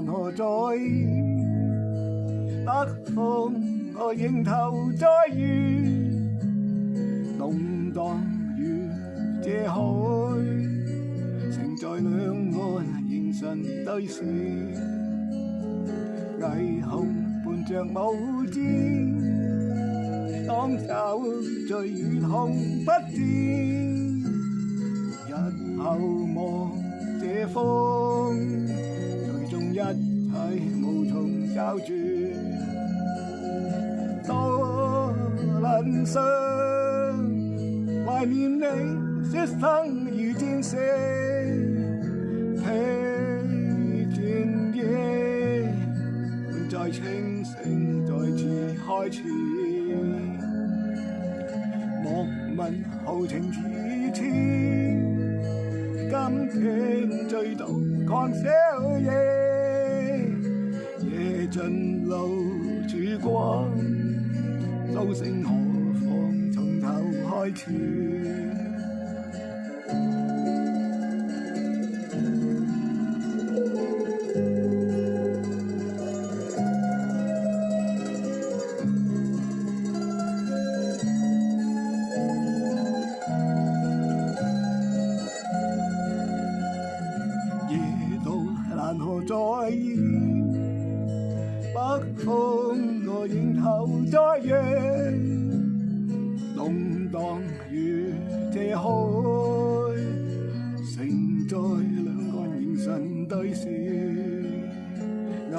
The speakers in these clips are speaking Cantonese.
蘭河在，北風我迎頭再遇，動盪如這海，城在兩岸凝神對視，霓虹伴着舞姿，當酒醉如同不知，日後望這風，最終一切無從找住，多能想懷念你，說生如戰士，疲倦夜，滿載清醒再次開始，莫問豪情似痴，今天醉倒狂宵夜，夜盡露曙光，蘇醒何妨從頭開始。蘭河在現，北風我迎頭再揚，動盪如這海，城在兩岸凝神對視，霓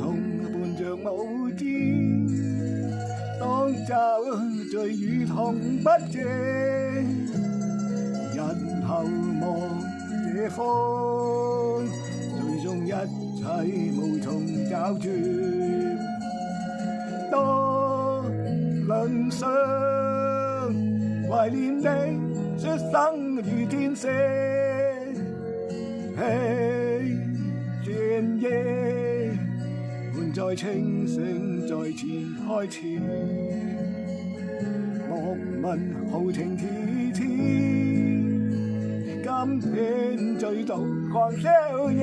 虹伴着舞姿，當酒醉如同不知，日後望這風，最終一切無從找住，多能想懷念你，說生如戰士，疲倦夜，滿載清醒再次開始，莫問豪情似痴，今天醉倒狂宵夜，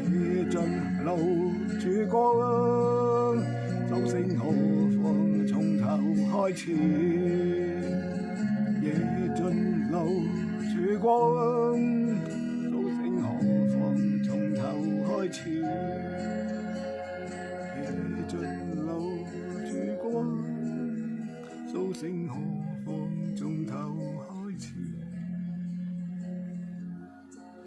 夜盡露曙光，蘇醒何妨從頭開始，夜盡露曙光，蘇醒何妨從頭開始，夜盡露曙光，蘇醒何